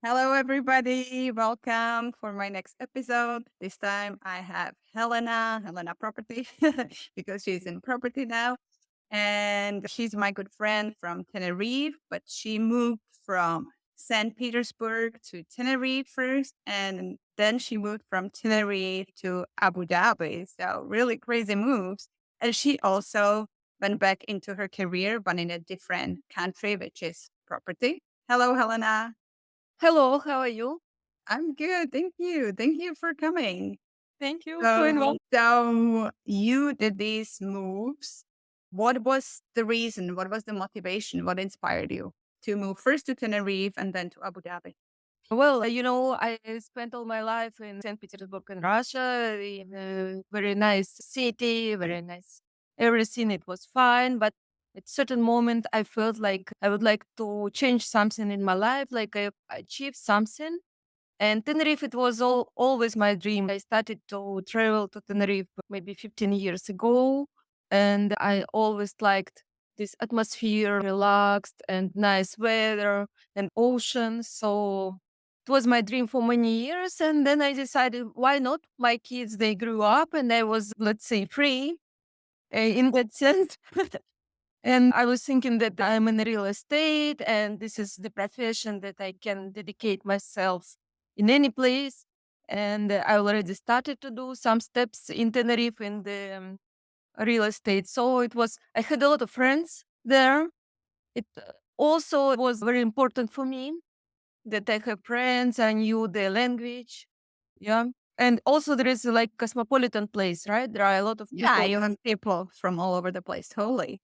Hello, everybody. Welcome for my next episode. This time I have Helena Property, because she's in property now. And she's my good friend from Tenerife, but she moved from St. Petersburg to Tenerife first. And then she moved from Tenerife to Abu Dhabi. So, really crazy moves. And she also went back into her career, but in a different country, which is property. Hello, Helena. Hello, how are you? I'm good. Thank you. Thank you for coming. Thank you for So, inviting. so you did these moves. What was the reason? What was the motivation? What inspired you to move first to Tenerife and then to Abu Dhabi? I spent all my life in St. Petersburg in Russia, in a very nice city, very nice. Everything it was fine, but at certain moment I felt like I would like to change something in my life, like I achieved something. And Tenerife, it was always my dream. I started to travel to Tenerife maybe 15 years ago, and I always liked this atmosphere, relaxed and nice weather and ocean. So it was my dream for many years. And then I decided, why not? My kids, they grew up and I was, let's say, free in that sense. And I was thinking that I'm in real estate and this is the profession that I can dedicate myself in any place. And I already started to do some steps in Tenerife in the real estate. So I had a lot of friends there. It also was very important for me that I have friends, I knew the language. Yeah. And also there is like cosmopolitan place, right? There are a lot of Yeah, people. you have people from all over the place, totally.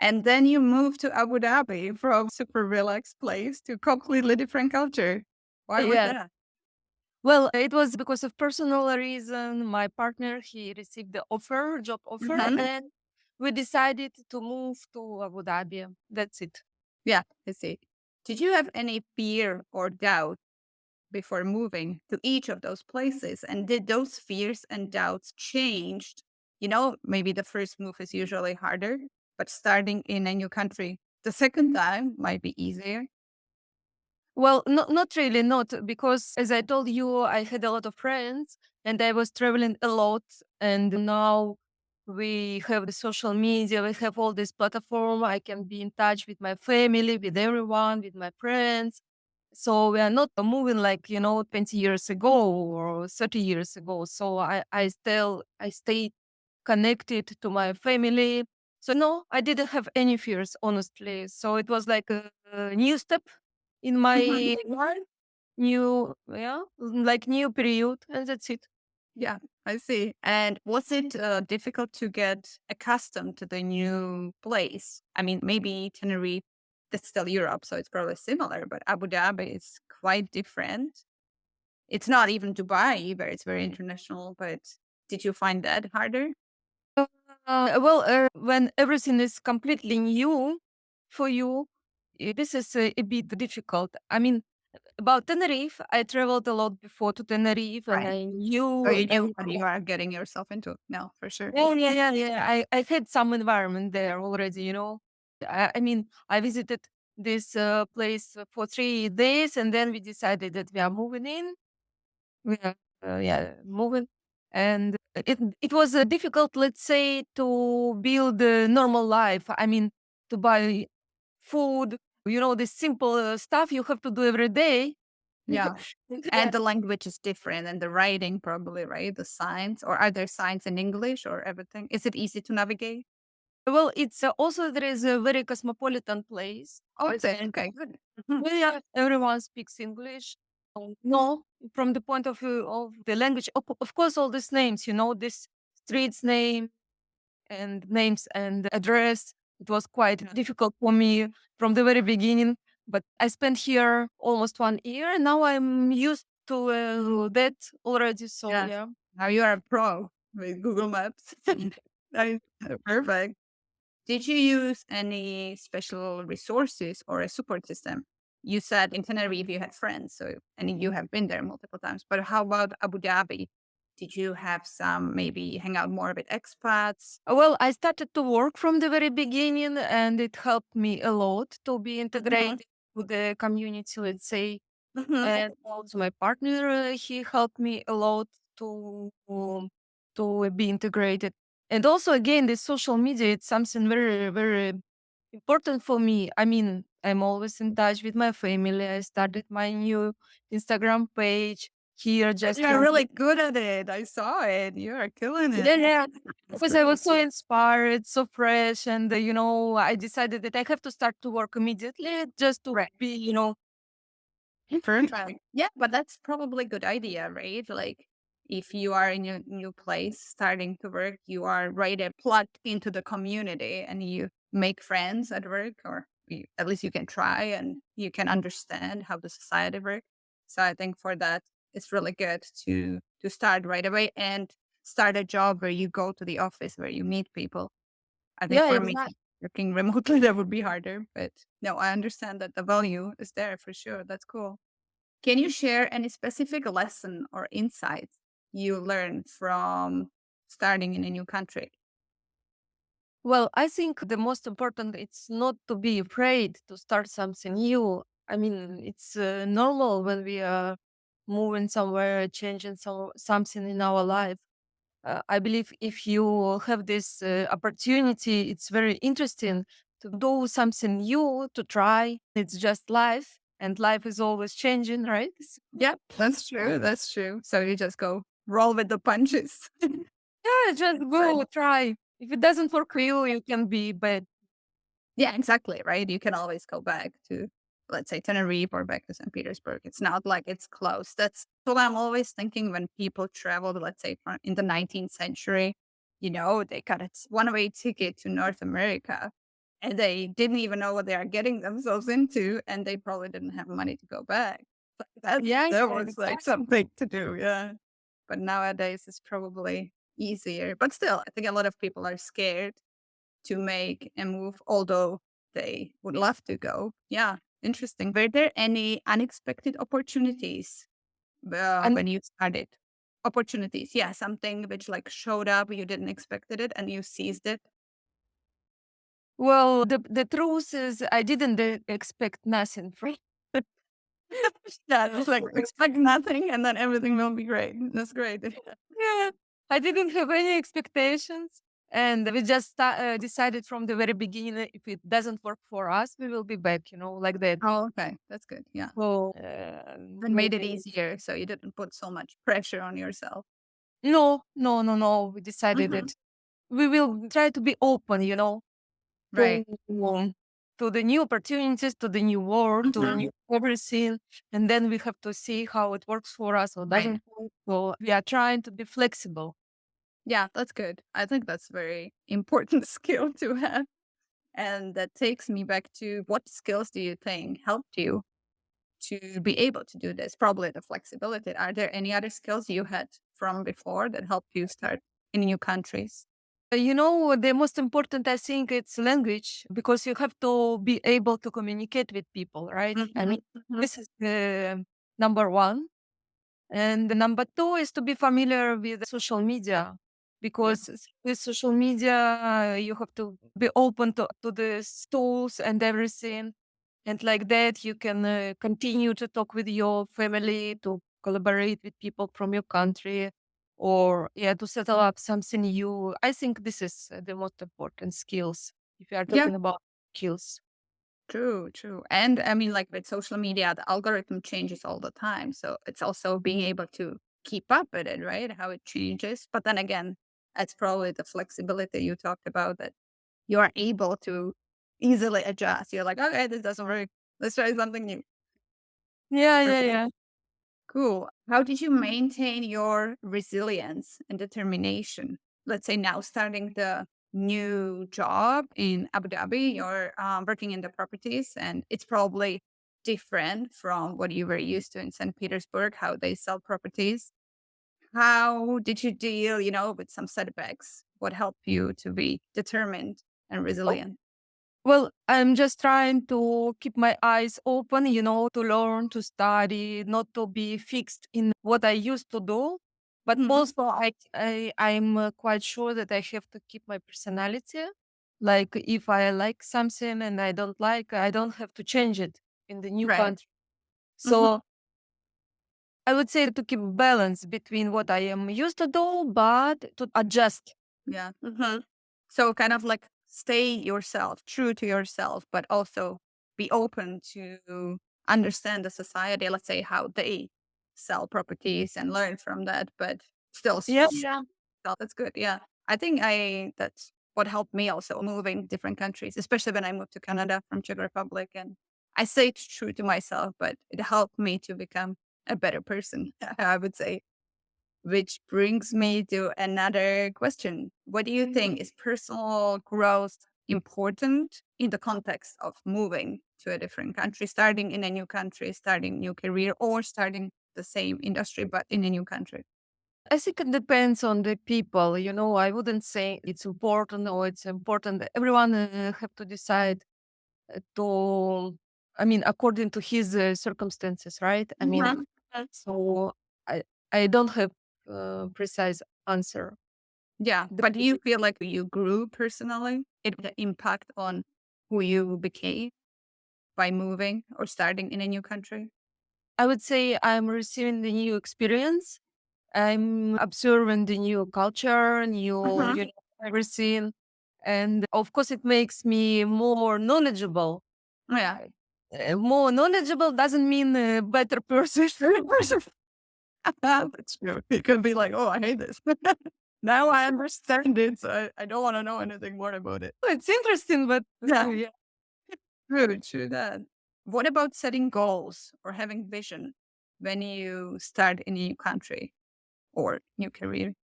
And then you moved to Abu Dhabi from super relaxed place to completely different culture. Why was Yeah. that? Well, it was because of personal reason. My partner, he received the job offer, Mhm. and we decided to move to Abu Dhabi. That's it. Yeah, I see. Did you have any fear or doubt before moving to each of those places? And did those fears and doubts changed? Maybe the first move is usually harder, but starting in a new country the second time might be easier. Well, not really, not because as I told you, I had a lot of friends and I was traveling a lot. And now we have the social media, we have all this platform. I can be in touch with my family, with everyone, with my friends. So we are not moving like, 20 years ago or 30 years ago. So I stay connected to my family. So no, I didn't have any fears, honestly. So it was like a new step in Mhm. my life, like new period, and that's it. Yeah, I see. And was it difficult to get accustomed to the new place? I mean, maybe Tenerife, that's still Europe, so it's probably similar, but Abu Dhabi is quite different. It's not even Dubai either. It's very international, but did you find that harder? When everything is completely new for you, this is a bit difficult. I mean, about Tenerife, I traveled a lot before to Tenerife, and Right. I So knew you knew what you are getting yourself into. No, for sure. yeah. I had some environment there already, I mean, I visited this place for 3 days, and then we decided that we are moving in. We are, moving, and it was difficult, let's say, to build a normal life. I mean, to buy food, the simple stuff you have to do every day. Yeah. Yeah. And the language is different and the writing probably, right? The signs, or are there signs in English or everything? Is it easy to navigate? Well, it's also there is a very cosmopolitan place, Oh, is it? and Okay, good. Mhm. yeah, everyone speaks English. No, from the point of view of the language, of course, all these names, this streets name and names and address. It was quite Yeah. difficult for me from the very beginning, but I spent here almost 1 year, and now I'm used to that already. So Yes. yeah. Now you are a pro with Google Maps. Nice. Perfect. Did you use any special resources or a support system? You said in Tenerife you had friends, so and you have been there multiple times. But how about Abu Dhabi? Did you have some maybe hang out more with expats? Well, I started to work from the very beginning, and it helped me a lot to be Mhm. integrated to the community, let's say. Mhm. and also my partner, he helped me a lot to be integrated. And also, again, the social media, it's something very, very important for me. I mean, I'm always in touch with my family. I started my new Instagram page here just You're for really good at it. I saw it. You are killing it. yeah, yeah. Because I was so inspired, so fresh, and I decided that I have to start to work immediately just to Right. be, Perfect. Yeah, but that's probably a good idea, right? Like if you are in a new place starting to work, you are right plugged into the community and you make friends at work, or at least you can try and you can understand how the society works. So I think for that, it's really good to start right away and start a job where you go to the office where you meet people. I think yeah, for me, exactly. working remotely that would be harder, but no, I understand that the value is there for sure. That's cool. Can you share any specific lesson or insights you learned from starting in a new country? Well, I think the most important it's not to be afraid to start something new. I mean, it's normal when we are moving somewhere, changing something in our life. I believe if you have this opportunity, it's very interesting to do something new, to try. It's just life, and life is always changing, right? Yeah, that's true. That's true. So you just go roll with the punches. Yeah, just Right. go try. If it doesn't work for you, you can be bad. Yeah, exactly, right? You can always go back to, let's say, Tenerife or back to St. Petersburg. It's not like it's close. That's what I'm always thinking when people traveled, let's say, in the 19th century. They got a one-way ticket to North America and they didn't even know what they are getting themselves into, and they probably didn't have money to go back. But Yeah, that yeah, was like exactly. something to do, yeah. But nowadays it's probably easier. But still, I think a lot of people are scared to make a move, although they would love to go. Yeah, interesting. Were there any unexpected opportunities And when you started? Opportunities, yeah, something which like showed up, you didn't expected it, and you seized it. well, the truth is, I didn't expect nothing from. Yeah, it's like expect nothing, and then everything will be great. That's great. Yeah, I didn't have any expectations, and we just decided from the very beginning that if it doesn't work for us, we will be back. Like that. Oh, okay, that's good. Yeah, So and made it easier, so you didn't put so much pressure on yourself. no, no, no, no. We decided Hmm. that we will try to be open. Right. To to the new opportunities, to the new world, to Hmm. everything, and then we have to see how it works for us or Right. doesn't work. So we are trying to be flexible. Yeah, that's good. I think that's very important skill to have. And that takes me back to what skills do you think helped you to be able to do this? Probably the flexibility. Are there any other skills you had from before that helped you start in new countries? The most important, I think, it's language because you have to be able to communicate with people, right? I Hmm. mean, Hmm. this is the number one. And the number two is to be familiar with social media Yeah. because with social media, you have to be open to the tools and everything. And like that, you can continue to talk with your family, to collaborate with people from your country, or yeah, to settle up something new. I think this is the most important skills if you are Yeah. talking about skills. True, true. And I mean, like with social media, the algorithm changes all the time. So it's also being able to keep up with it, right? How it changes. But then again, that's probably the flexibility you talked about, that you are able to easily adjust. You're like, okay, this doesn't work. Let's try something new. Yeah, yeah, Perfect. yeah. Cool. How did you maintain your resilience and determination? Let's say now starting the new job in Abu Dhabi, you're working in the properties, and it's probably different from what you were used to in St. Petersburg, how they sell properties. How did you deal, with some setbacks? What helped you to be determined and resilient? Well, I'm just trying to keep my eyes open, to learn, to study, not to be fixed in what I used to do. But Mhm. also, I'm quite sure that I have to keep my personality. Like, if I like something and I don't like, I don't have to change it in the new Right. country. Mhm. So I would say to keep balance between what I am used to do, but to adjust. Yeah. So kind of like stay yourself, true to yourself, but also be open to understand the society, let's say how they sell properties and learn from that, but still Yeah. that's good. Yeah. I think that's what helped me also moving different countries, especially when I moved to Canada from Czech Republic. And I stayed true to myself, but it helped me to become a better person, I would say. Which brings me to another question. What do you think is personal growth important in the context of moving to a different country, starting in a new country, starting new career, or starting the same industry but in a new country? I think it depends on the people. I wouldn't say it's important or it's important. Everyone have to decide to, I mean, according to his circumstances, right? I mean, Mhm. so I I don't have precise answer. Yeah, but do you feel like you grew personally? It the impact on who you became by moving or starting in a new country? I would say I'm receiving the new experience. I'm observing the new culture, new, Mhm. everything. And of course, it makes me more knowledgeable. Yeah. More knowledgeable doesn't mean a better person. That's true. It could be like, oh, I hate this. Now I understand it, so I don't want to know anything more about it. It's interesting, but Yeah, yeah. true that. What about setting goals or having vision when you start in a new country or new career?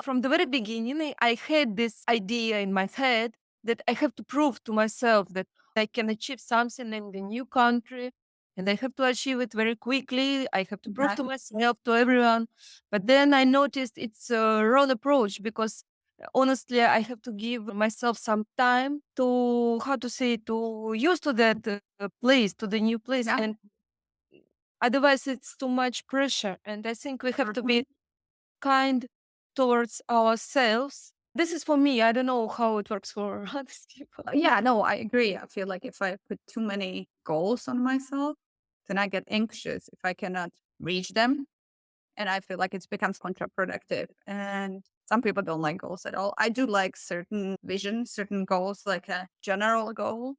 From the very beginning, I had this idea in my head that I have to prove to myself that I can achieve something in the new country and I have to achieve it very quickly. I have to prove to Exactly. myself, to everyone. But then I noticed it's a wrong approach because honestly, I have to give myself some time to, how to say, to use to that place, to the new place. Yeah. And otherwise, it's too much pressure. And I think we have to Mhm. be kind towards ourselves. This is for me. I don't know how it works for other people. Yeah, no, I agree. I feel like if I put too many goals on myself, then I get anxious if I cannot reach them. And I feel like it becomes counterproductive. And some people don't like goals at all. I do like certain visions, certain goals, like a general goal,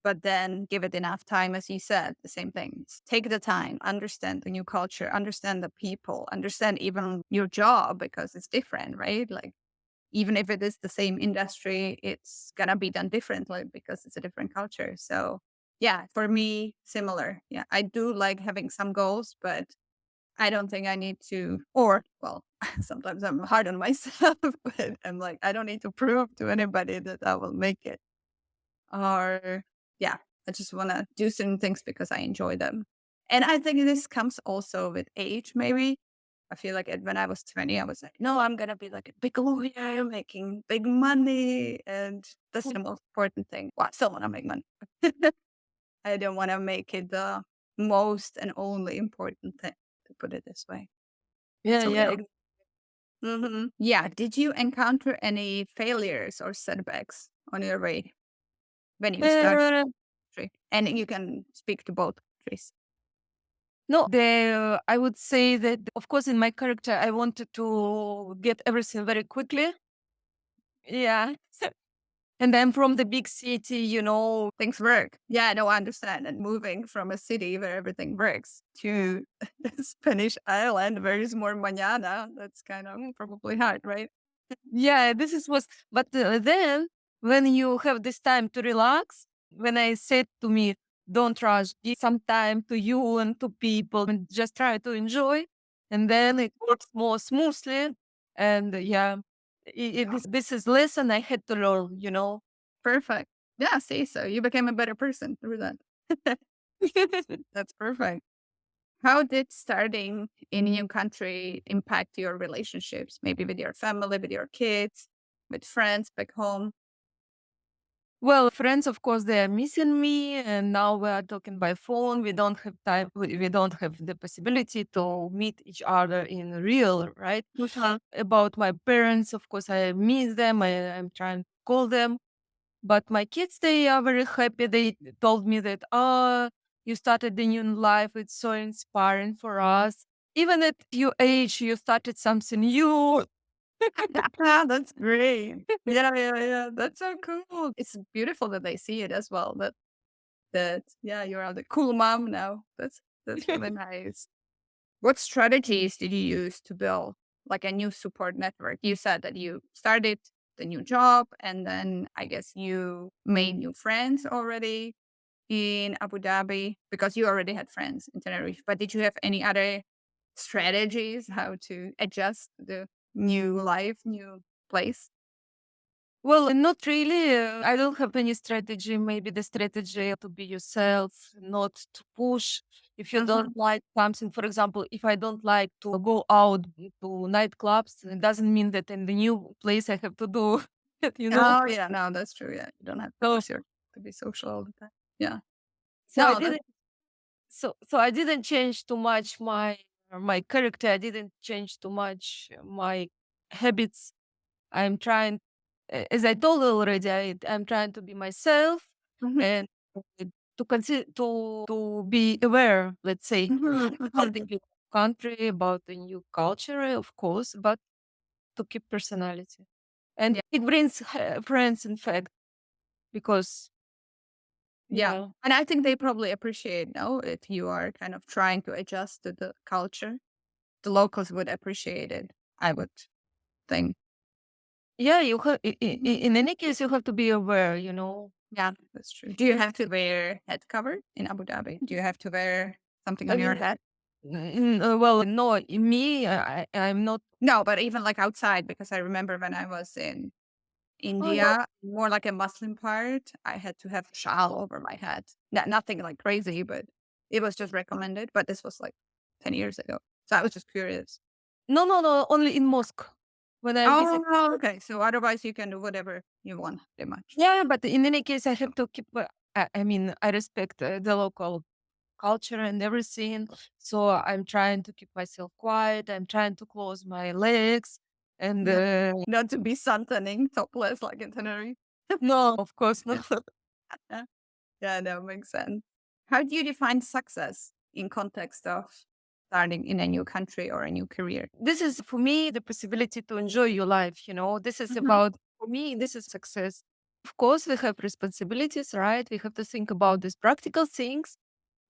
but then give it enough time, as you said, the same things. Take the time, understand the new culture, understand the people, understand even your job because it's different, right? Like, even if it is the same industry, it's gonna be done differently because it's a different culture. So, yeah, for me, similar. Yeah, I do like having some goals, but I don't think I need to, or, well, sometimes I'm hard on myself, but I'm like, I don't need to prove to anybody that I will make it. Or, yeah, I just want to do certain things because I enjoy them. And I think this comes also with age, maybe. I feel like when I was 20, I was like, no, I'm going to be like a big lawyer making big money. And that's the most important thing. Well, I still want to make money. I don't want to make it the most and only important thing, to put it this way. Yeah, So, yeah. yeah. Yeah. Did you encounter any failures or setbacks on your way when you started? Uh, Country? And you can speak to both countries. no, I would say that, of course, in my character, I wanted to get everything very quickly. Yeah. And I'm from the big city. Things work. Yeah, no, I understand. And moving from a city where everything works to a Spanish island where it's more mañana, that's kind of probably hard, right? Yeah, this is was. But then, when you have this time to relax, when I said to me, "Don't rush, give some time to you and to people, and just try to enjoy," and then it works more smoothly. And yeah, this is lesson I had to learn. Perfect. Yeah, see, so you became a better person through that. That's perfect. How did starting in a new country impact your relationships? Maybe with your family, with your kids, with friends back home? Well, friends, of course, they are missing me, and now we are talking by phone. We don't have time. We don't have the possibility to meet each other in real, right? Mhm. About my parents, of course, I miss them. I'm trying to call them, but my kids, they are very happy. They told me that, you started the new life. It's so inspiring for us. Even at your age, you started something new. Ah, that's great. Yeah, yeah, yeah. That's so cool. It's beautiful that they see it as well. That yeah, you're the cool mom now. That's really nice. What strategies did you use to build like a new support network? You said that you started the new job and then I guess you made new friends already in Abu Dhabi because you already had friends in Tenerife. But did you have any other strategies how to adjust the new life, new place? Well, not really. I don't have any strategy. Maybe the strategy to be yourself, not to push. If you Mhm. don't like something, for example, if I don't like to go out to nightclubs, it doesn't mean that in the new place I have to do it, you know? Oh yeah, no, that's true. Yeah, you don't have to So, force your to be social all the time. Yeah, so I no, that didn't, so I didn't change too much my character. I didn't change too much my habits. I'm trying, as I told already, I'm trying to be myself Mhm, and to consider to be aware, let's say, mhm, about mhm. the new country, about the new culture, of course, but to keep personality. And Yeah, it brings friends, in fact, because yeah, yeah, and I think they probably appreciate no if you are kind of trying to adjust to the culture. The locals would appreciate it. I would think. yeah, you have Mhm. in any case you have to be aware, you know. Yeah, that's true. Do you have to wear head cover in Abu Dhabi? Do you have to wear something I on your mean, head? well, no, me, I'm not. No, but even like outside, because I remember when I was in Oh no, India, more like a Muslim part, I had to have a shawl over my head. Nothing like crazy, but it was just recommended. But this was like 10 years ago. So I was just curious. no, no, no, only in mosque when I visit. Oh, okay. So otherwise you can do whatever you want pretty much. Yeah, but in any case, I have to keep. I mean, I respect the local culture and everything, so I'm trying to keep myself quiet. I'm trying to close my legs, and Yeah. Not to be suntanning topless like in Tenerife. no, of course Yeah. not. Yeah. Yeah, that makes sense. How do you define success in context of starting in a new country or a new career? This is for me the possibility to enjoy your life. You know, this is Mhm. about for me. This is success. Of course, we have responsibilities, right? We have to think about these practical things,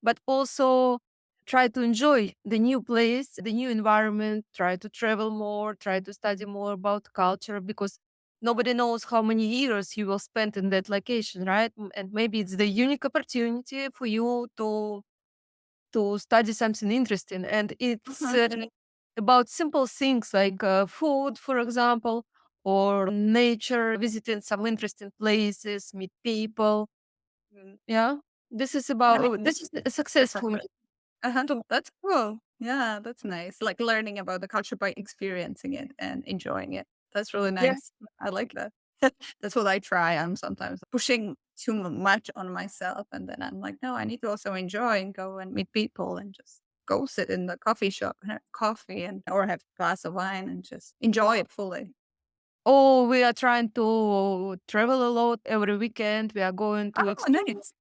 but also try to enjoy the new place, the new environment, try to travel more, try to study more about culture because nobody knows how many years you will spend in that location, right? And maybe it's the unique opportunity for you to study something interesting. And it's Mhm. about simple things like food, for example, or nature, visiting some interesting places, meet people. Yeah. I mean, This is a success that's for me. uh-huh. To That's cool. Yeah, that's nice. Like learning about the culture by experiencing it and enjoying it. That's really Yeah. nice. I like that. That's what I try. I'm sometimes pushing too much on myself. And then I'm like, no, I need to also enjoy and go and meet people and just go sit in the coffee shop and have coffee and or have a glass of wine and just enjoy it fully. Oh, we are trying to travel a lot every weekend. We are going to Oh, nice.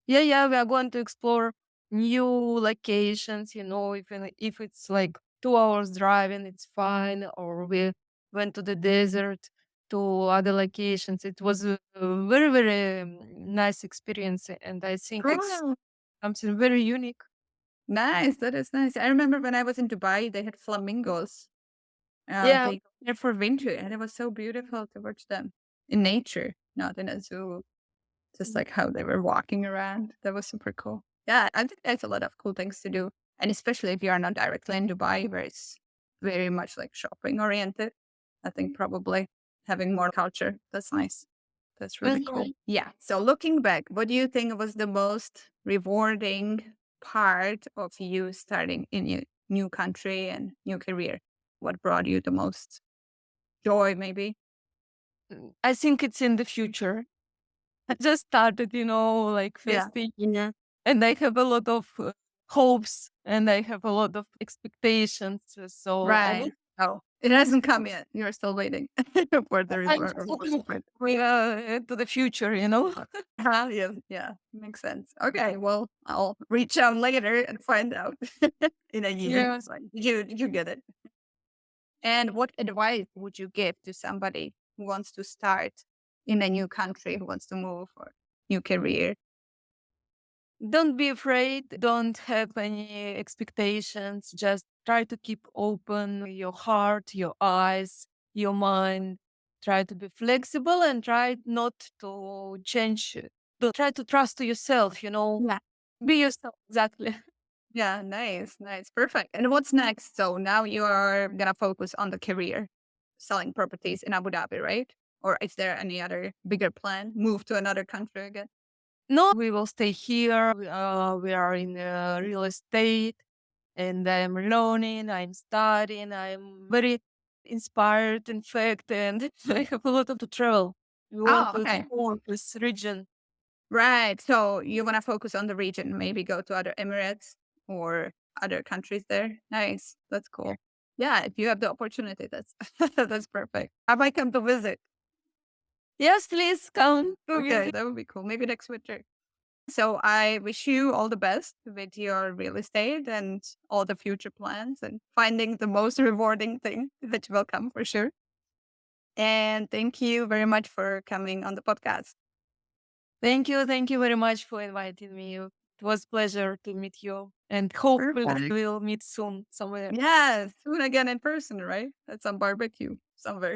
yeah, yeah, we are going to explore new locations, if it's like 2 hours driving, it's fine. Or we went to the desert to other locations. It was a very, very nice experience. And I think it's Oh, something very unique. nice. That is nice. I remember when I was in Dubai, they had flamingos. Yeah. They go there for winter, and it was so beautiful to watch them in nature, not in a zoo. Just like how they were walking around. That was super cool. Yeah, I think there's a lot of cool things to do. And especially if you are not directly in Dubai, where it's very much like shopping oriented. I think probably having more culture. That's nice. That's really cool. Mhm. Yeah. So looking back, what do you think was the most rewarding part of you starting in your new country and new career? What brought you the most joy, maybe? I think it's in the future. I just started, like Yeah. first thing, and I have a lot of hopes and I have a lot of expectations. So I Right. don't, Oh, It hasn't come yet. You're still waiting for the I'm report. to the future, you know? Yeah, yeah, makes sense. Okay, well, I'll reach out later and find out in a year. Yes. It's like, did you get it? And what advice would you give to somebody who wants to start in a new country, who wants to move or new career? Don't be afraid. Don't have any expectations. Just try to keep open your heart, your eyes, your mind. Try to be flexible and try not to change. Try to trust to yourself, you know. Yeah. Be yourself. Exactly. Yeah, nice, nice, perfect. And what's next? So now you are gonna focus on the career, selling properties in Abu Dhabi, right? Or is there any other bigger plan? Move to another country again? No, we will stay here. We are in real estate and I'm learning, I'm studying, I'm very inspired, in fact, and I have a lot of to travel. We want Oh, to okay. explore this region. Right. So you want to focus on the region, maybe go to other Emirates or other countries there. Nice. That's Yeah. cool. Yeah, if you have the opportunity, that's that's perfect. I might come to visit. Yes, please come to Okay, visit. that would be cool. Maybe next winter. So I wish you all the best with your real estate and all the future plans and finding the most rewarding thing that will come for sure. And thank you very much for coming on the podcast. Thank you very much for inviting me. It was pleasure to meet you, and hopefully Perfect. we'll meet soon somewhere. Yeah, soon again in person, right? At some barbecue somewhere.